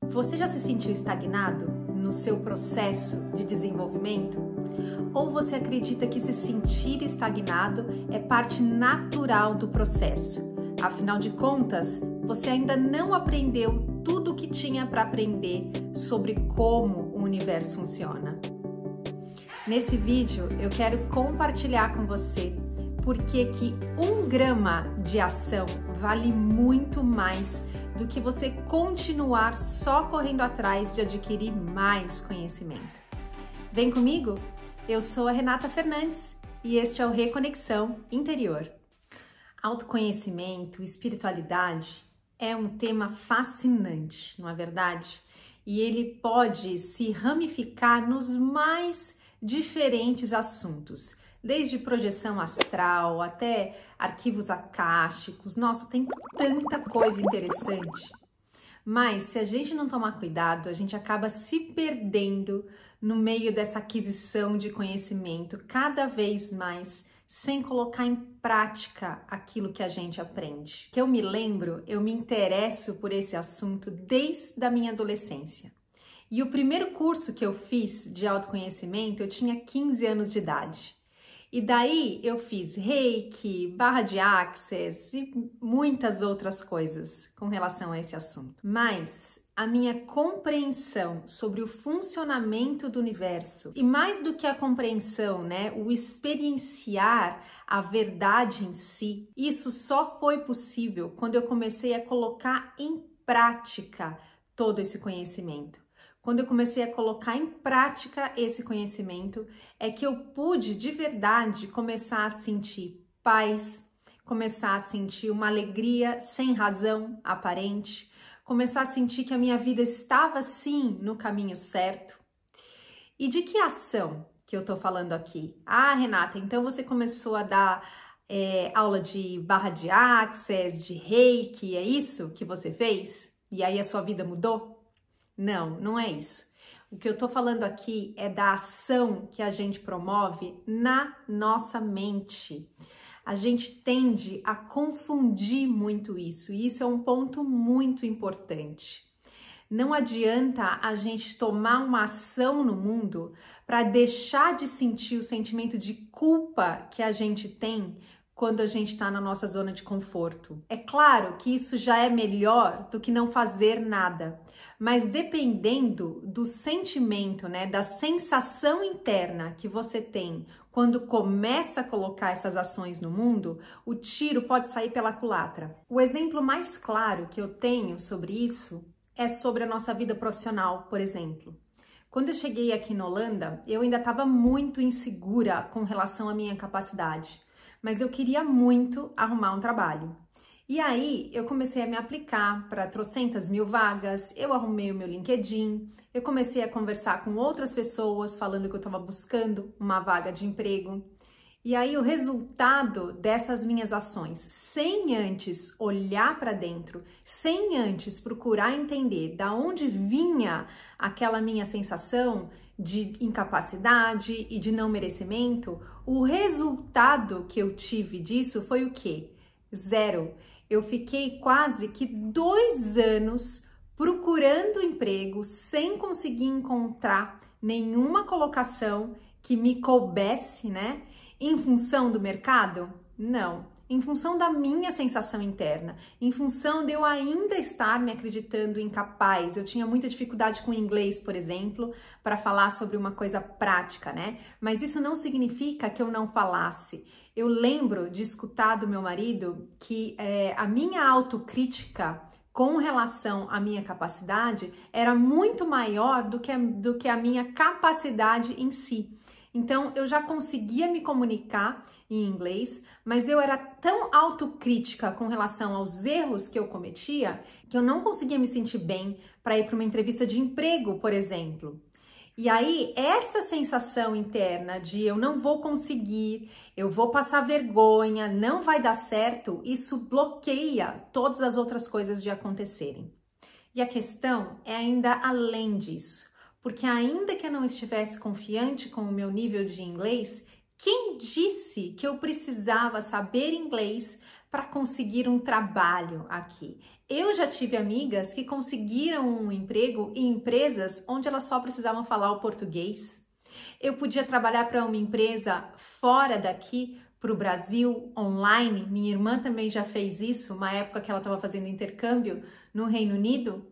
Você já se sentiu estagnado no seu processo de desenvolvimento? Ou você acredita que se sentir estagnado é parte natural do processo? Afinal de contas, você ainda não aprendeu tudo o que tinha para aprender sobre como o universo funciona. Nesse vídeo eu quero compartilhar com você por que 1 grama de ação vale muito mais do que você continuar só correndo atrás de adquirir mais conhecimento. Vem comigo? Eu sou a Renata Fernandes e este é o Reconexão Interior. Autoconhecimento, espiritualidade é um tema fascinante, não é verdade? E ele pode se ramificar nos mais diferentes assuntos, desde projeção astral até arquivos akáshicos. Nossa, tem tanta coisa interessante. Mas se a gente não tomar cuidado, a gente acaba se perdendo no meio dessa aquisição de conhecimento cada vez mais, sem colocar em prática aquilo que a gente aprende. Que eu me lembro, eu me interesso por esse assunto desde a minha adolescência. E o primeiro curso que eu fiz de autoconhecimento, eu tinha 15 anos de idade. E daí eu fiz Reiki, barra de Access e muitas outras coisas com relação a esse assunto. Mas a minha compreensão sobre o funcionamento do universo, e mais do que a compreensão, né, o experienciar a verdade em si, isso só foi possível quando eu comecei a colocar em prática todo esse conhecimento. Quando eu comecei a colocar em prática esse conhecimento, é que eu pude de verdade começar a sentir paz, começar a sentir uma alegria sem razão aparente, começar a sentir que a minha vida estava sim no caminho certo. E de que ação que eu tô falando aqui? Ah, Renata, então você começou a dar aula de barra de Access, de Reiki, é isso que você fez? E aí a sua vida mudou? Não, não é isso. O que eu tô falando aqui é da ação que a gente promove na nossa mente. A gente tende a confundir muito isso, e isso é um ponto muito importante. Não adianta a gente tomar uma ação no mundo para deixar de sentir o sentimento de culpa que a gente tem quando a gente está na nossa zona de conforto. É claro que isso já é melhor do que não fazer nada, mas dependendo do sentimento, né, da sensação interna que você tem quando começa a colocar essas ações no mundo, o tiro pode sair pela culatra. O exemplo mais claro que eu tenho sobre isso é sobre a nossa vida profissional, por exemplo. Quando eu cheguei aqui na Holanda, eu ainda estava muito insegura com relação à minha capacidade, mas eu queria muito arrumar um trabalho. E aí eu comecei a me aplicar para trocentas mil vagas, eu arrumei o meu LinkedIn, eu comecei a conversar com outras pessoas falando que eu estava buscando uma vaga de emprego. E aí o resultado dessas minhas ações, sem antes olhar para dentro, sem antes procurar entender da onde vinha aquela minha sensação de incapacidade e de não merecimento, o resultado que eu tive disso foi o quê? 0. Eu fiquei quase que 2 anos procurando emprego sem conseguir encontrar nenhuma colocação que me coubesse, né? Em função do mercado? Não. Em função da minha sensação interna, em função de eu ainda estar me acreditando incapaz. Eu tinha muita dificuldade com inglês, por exemplo, para falar sobre uma coisa prática, né? Mas isso não significa que eu não falasse. Eu lembro de escutar do meu marido que a minha autocrítica com relação à minha capacidade era muito maior do que a minha capacidade em si. Então, eu já conseguia me comunicar em inglês, mas eu era tão autocrítica com relação aos erros que eu cometia que eu não conseguia me sentir bem para ir para uma entrevista de emprego, por exemplo. E aí, essa sensação interna de eu não vou conseguir, eu vou passar vergonha, não vai dar certo, isso bloqueia todas as outras coisas de acontecerem. E a questão é ainda além disso. Porque ainda que eu não estivesse confiante com o meu nível de inglês, quem disse que eu precisava saber inglês para conseguir um trabalho aqui. Eu já tive amigas que conseguiram um emprego em empresas onde elas só precisavam falar o português. Eu podia trabalhar para uma empresa fora daqui, para o Brasil, online. Minha irmã também já fez isso, uma época que ela estava fazendo intercâmbio no Reino Unido.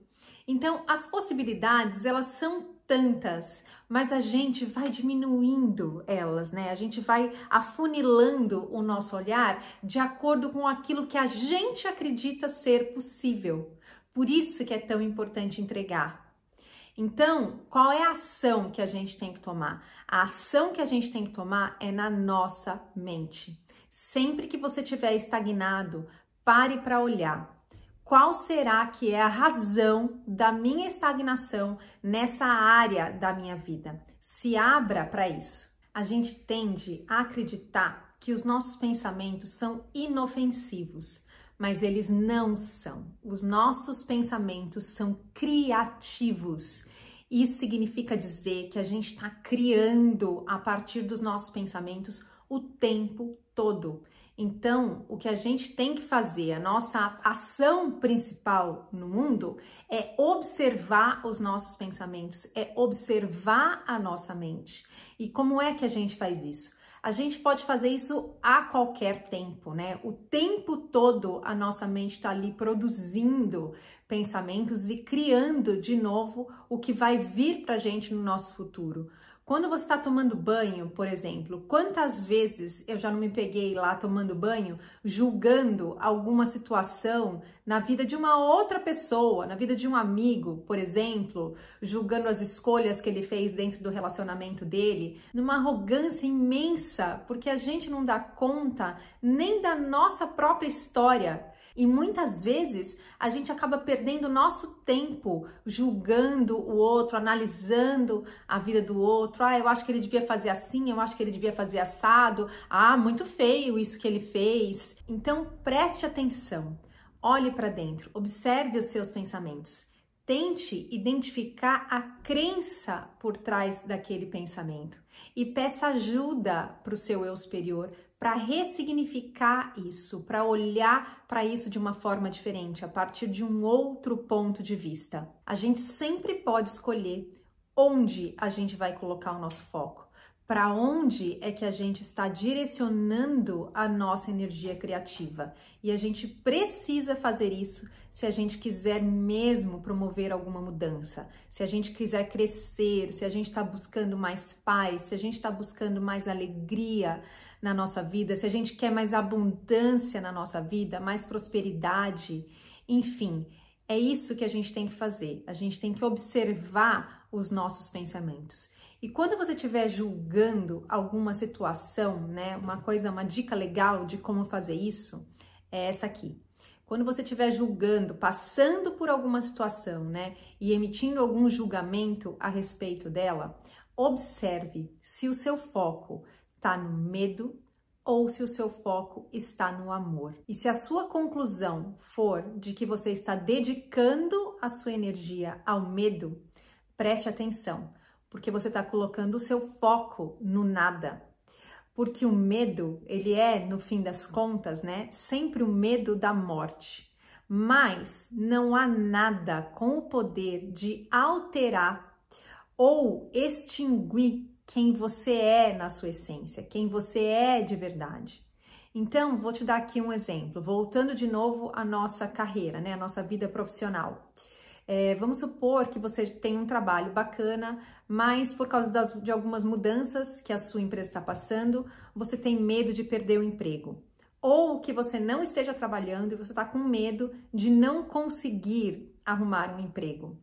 Então, as possibilidades, elas são tantas, mas a gente vai diminuindo elas, né? A gente vai afunilando o nosso olhar de acordo com aquilo que a gente acredita ser possível. Por isso que é tão importante entregar. Então, qual é a ação que a gente tem que tomar? A ação que a gente tem que tomar é na nossa mente. Sempre que você estiver estagnado, pare para olhar. Qual será que é a razão da minha estagnação nessa área da minha vida? Se abra para isso. A gente tende a acreditar que os nossos pensamentos são inofensivos, mas eles não são. Os nossos pensamentos são criativos. Isso significa dizer que a gente está criando a partir dos nossos pensamentos o tempo todo. Então, o que a gente tem que fazer, a nossa ação principal no mundo é observar os nossos pensamentos, é observar a nossa mente. E como é que a gente faz isso? A gente pode fazer isso a qualquer tempo, né? O tempo todo a nossa mente está ali produzindo pensamentos e criando de novo o que vai vir para a gente no nosso futuro. Quando você está tomando banho, por exemplo, quantas vezes eu já não me peguei lá tomando banho, julgando alguma situação na vida de uma outra pessoa, na vida de um amigo, por exemplo, julgando as escolhas que ele fez dentro do relacionamento dele, numa arrogância imensa, porque a gente não dá conta nem da nossa própria história. E muitas vezes a gente acaba perdendo nosso tempo julgando o outro, analisando a vida do outro. Ah, eu acho que ele devia fazer assim, eu acho que ele devia fazer assado. Ah, muito feio isso que ele fez. Então preste atenção, olhe para dentro, observe os seus pensamentos. Tente identificar a crença por trás daquele pensamento e peça ajuda para o seu eu superior para ressignificar isso, para olhar para isso de uma forma diferente, a partir de um outro ponto de vista. A gente sempre pode escolher onde a gente vai colocar o nosso foco, para onde é que a gente está direcionando a nossa energia criativa. E a gente precisa fazer isso se a gente quiser mesmo promover alguma mudança, se a gente quiser crescer, se a gente está buscando mais paz, se a gente está buscando mais alegria na nossa vida, se a gente quer mais abundância na nossa vida, mais prosperidade, enfim, é isso que a gente tem que fazer. A gente tem que observar os nossos pensamentos. E quando você estiver julgando alguma situação, né, uma dica legal de como fazer isso é essa aqui. Quando você estiver julgando, passando por alguma situação, né, e emitindo algum julgamento a respeito dela, observe se o seu foco está no medo ou se o seu foco está no amor. E se a sua conclusão for de que você está dedicando a sua energia ao medo, preste atenção, porque você está colocando o seu foco no nada. Porque o medo, ele é, no fim das contas, né, sempre o medo da morte. Mas não há nada com o poder de alterar ou extinguir quem você é na sua essência, quem você é de verdade. Então, vou te dar aqui um exemplo, voltando de novo à nossa carreira, né, a nossa vida profissional. Vamos supor que você tem um trabalho bacana, mas por causa de algumas mudanças que a sua empresa está passando, você tem medo de perder o emprego. Ou que você não esteja trabalhando e você está com medo de não conseguir arrumar um emprego.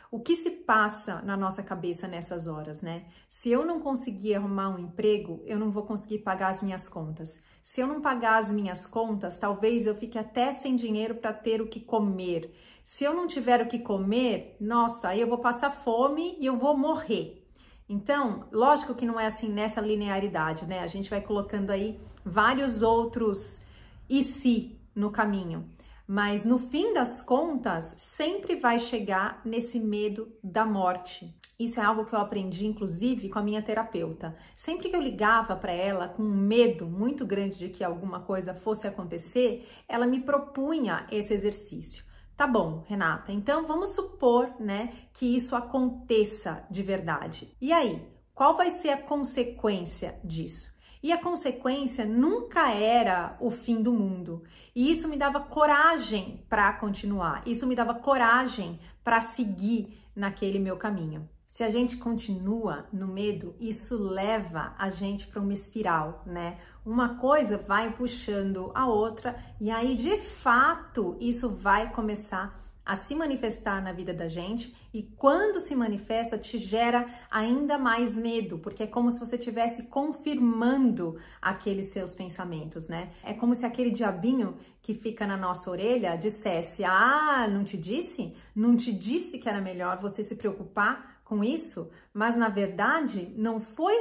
O que se passa na nossa cabeça nessas horas, né? Se eu não conseguir arrumar um emprego, eu não vou conseguir pagar as minhas contas. Se eu não pagar as minhas contas, talvez eu fique até sem dinheiro para ter o que comer. Se eu não tiver o que comer, nossa, aí eu vou passar fome e eu vou morrer. Então, lógico que não é assim nessa linearidade, né? A gente vai colocando aí vários outros e se no caminho. mas no fim das contas, sempre vai chegar nesse medo da morte. Isso é algo que eu aprendi, inclusive, com a minha terapeuta. Sempre que eu ligava para ela com um medo muito grande de que alguma coisa fosse acontecer, ela me propunha esse exercício. Tá bom, Renata, então vamos supor, né, que isso aconteça de verdade. E aí, qual vai ser a consequência disso? E a consequência nunca era o fim do mundo. E isso me dava coragem para continuar. Isso me dava coragem para seguir naquele meu caminho. Se a gente continua no medo, isso leva a gente para uma espiral, né? Uma coisa vai puxando a outra e aí, de fato, isso vai começar a se manifestar na vida da gente e quando se manifesta te gera ainda mais medo, porque é como se você estivesse confirmando aqueles seus pensamentos, né? É como se aquele diabinho que fica na nossa orelha dissesse: ah, não te disse? Não te disse que era melhor você se preocupar com isso? Mas na verdade não foi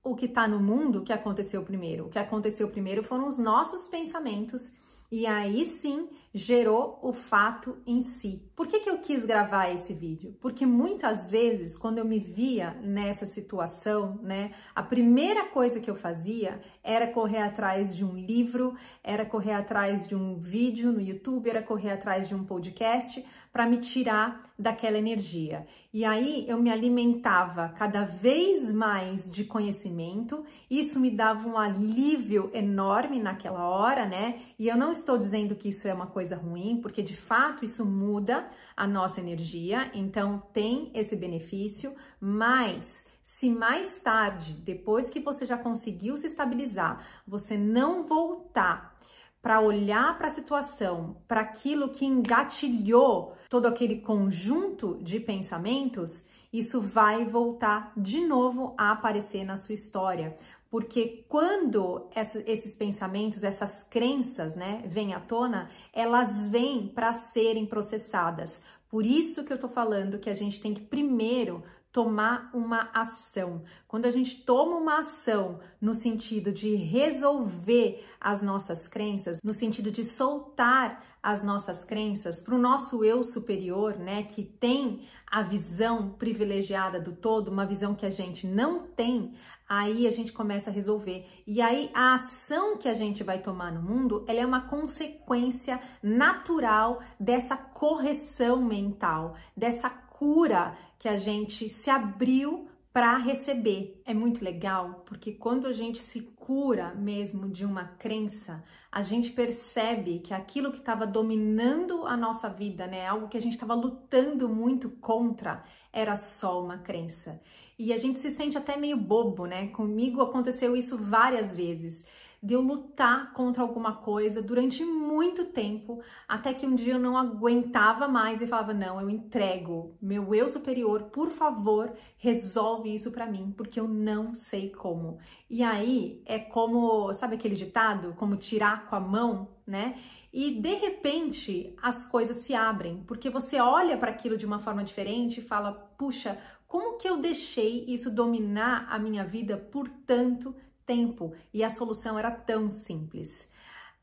o que está no mundo que aconteceu primeiro. O que aconteceu primeiro foram os nossos pensamentos e aí sim gerou o fato em si. Por que eu quis gravar esse vídeo? Porque muitas vezes, quando eu me via nessa situação, né, a primeira coisa que eu fazia era correr atrás de um livro, era correr atrás de um vídeo no YouTube, era correr atrás de um podcast para me tirar daquela energia. E aí eu me alimentava cada vez mais de conhecimento, isso me dava um alívio enorme naquela hora, né? E eu não estou dizendo que isso é uma coisa ruim, porque de fato isso muda a nossa energia, então tem esse benefício, mas se mais tarde, depois que você já conseguiu se estabilizar, você não voltar para olhar para a situação, para aquilo que engatilhou todo aquele conjunto de pensamentos, isso vai voltar de novo a aparecer na sua história. Porque quando esses pensamentos, essas crenças, né, vêm à tona, elas vêm para serem processadas. Por isso que eu tô falando que a gente tem que primeiro tomar uma ação. Quando a gente toma uma ação no sentido de resolver as nossas crenças, no sentido de soltar as nossas crenças para o nosso eu superior, né, que tem a visão privilegiada do todo, uma visão que a gente não tem, aí a gente começa a resolver. E aí a ação que a gente vai tomar no mundo, ela é uma consequência natural dessa correção mental, dessa cura que a gente se abriu para receber. É muito legal, porque quando a gente se cura mesmo de uma crença, a gente percebe que aquilo que estava dominando a nossa vida, né, algo que a gente estava lutando muito contra, era só uma crença. E a gente se sente até meio bobo, né? Comigo aconteceu isso várias vezes, de eu lutar contra alguma coisa durante muito tempo, até que um dia eu não aguentava mais e falava: não, eu entrego, meu eu superior, por favor, resolve isso pra mim, porque eu não sei como. E aí é como, sabe aquele ditado, como tirar com a mão, né? E de repente as coisas se abrem, porque você olha para aquilo de uma forma diferente e fala: puxa, como que eu deixei isso dominar a minha vida por tanto tempo? E a solução era tão simples.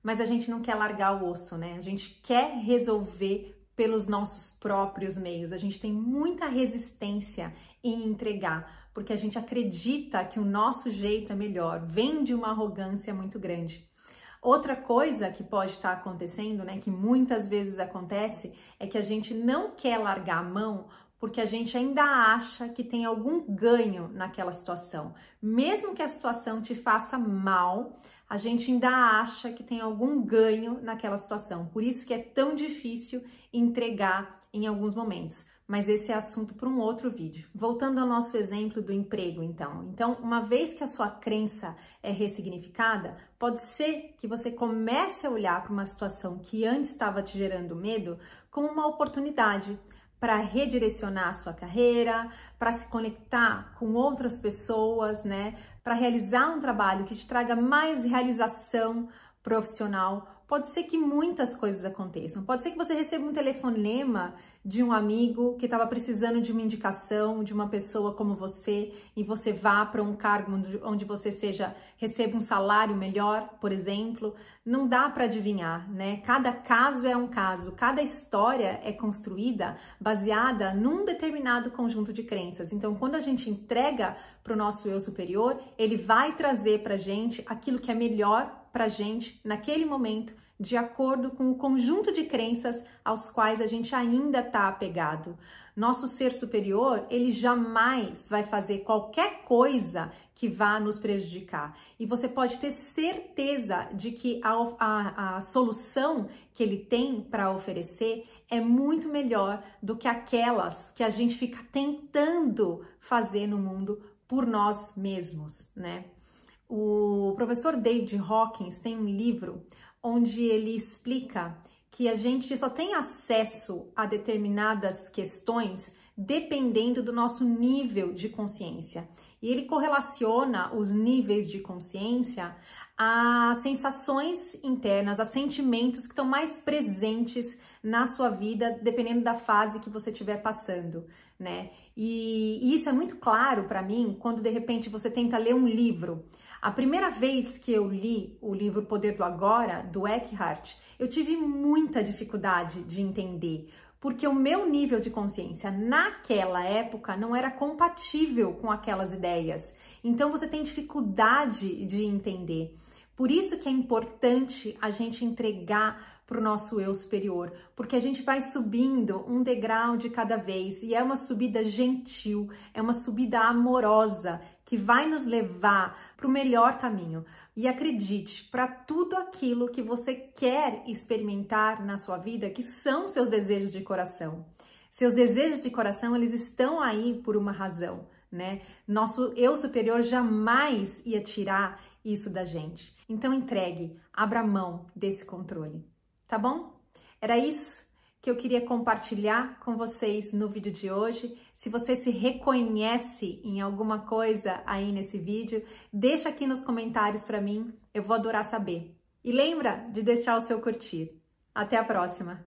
Mas a gente não quer largar o osso, né? A gente quer resolver pelos nossos próprios meios. A gente tem muita resistência em entregar, porque a gente acredita que o nosso jeito é melhor. Vem de uma arrogância muito grande. Outra coisa que pode estar acontecendo, né, que muitas vezes acontece, é que a gente não quer largar a mão porque a gente ainda acha que tem algum ganho naquela situação. Mesmo que a situação te faça mal, a gente ainda acha que tem algum ganho naquela situação. Por isso que é tão difícil entregar em alguns momentos. Mas esse é assunto para um outro vídeo. Voltando ao nosso exemplo do emprego, então. Então, uma vez que a sua crença é ressignificada, pode ser que você comece a olhar para uma situação que antes estava te gerando medo como uma oportunidade para redirecionar a sua carreira, para se conectar com outras pessoas, né? Para realizar um trabalho que te traga mais realização profissional, pode ser que muitas coisas aconteçam. Pode ser que você receba um telefonema de um amigo que estava precisando de uma indicação de uma pessoa como você e você vá para um cargo onde você receba um salário melhor, por exemplo. Não dá para adivinhar, né? Cada caso é um caso, cada história é construída baseada num determinado conjunto de crenças. Então, quando a gente entrega para o nosso eu superior, ele vai trazer para a gente aquilo que é melhor para a gente naquele momento, de acordo com o conjunto de crenças aos quais a gente ainda está apegado. Nosso ser superior, ele jamais vai fazer qualquer coisa que vá nos prejudicar. E você pode ter certeza de que a solução que ele tem para oferecer é muito melhor do que aquelas que a gente fica tentando fazer no mundo por nós mesmos, né? O professor David Hawkins tem um livro onde ele explica que a gente só tem acesso a determinadas questões dependendo do nosso nível de consciência. E ele correlaciona os níveis de consciência a sensações internas, a sentimentos que estão mais presentes na sua vida, dependendo da fase que você estiver passando, né? E isso é muito claro para mim quando de repente você tenta ler um livro. A primeira vez que eu li o livro Poder do Agora, do Eckhart, eu tive muita dificuldade de entender, porque o meu nível de consciência naquela época não era compatível com aquelas ideias. Então você tem dificuldade de entender. Por isso que é importante a gente entregar para o nosso eu superior, porque a gente vai subindo um degrau de cada vez e é uma subida gentil, é uma subida amorosa que vai nos levar para o melhor caminho. E acredite, para tudo aquilo que você quer experimentar na sua vida, que são seus desejos de coração. Seus desejos de coração, eles estão aí por uma razão, né? Nosso eu superior jamais ia tirar isso da gente. Então entregue, abra mão desse controle, tá bom? Era isso que eu queria compartilhar com vocês no vídeo de hoje. Se você se reconhece em alguma coisa aí nesse vídeo, deixa aqui nos comentários para mim, eu vou adorar saber. E lembra de deixar o seu curtir. Até a próxima!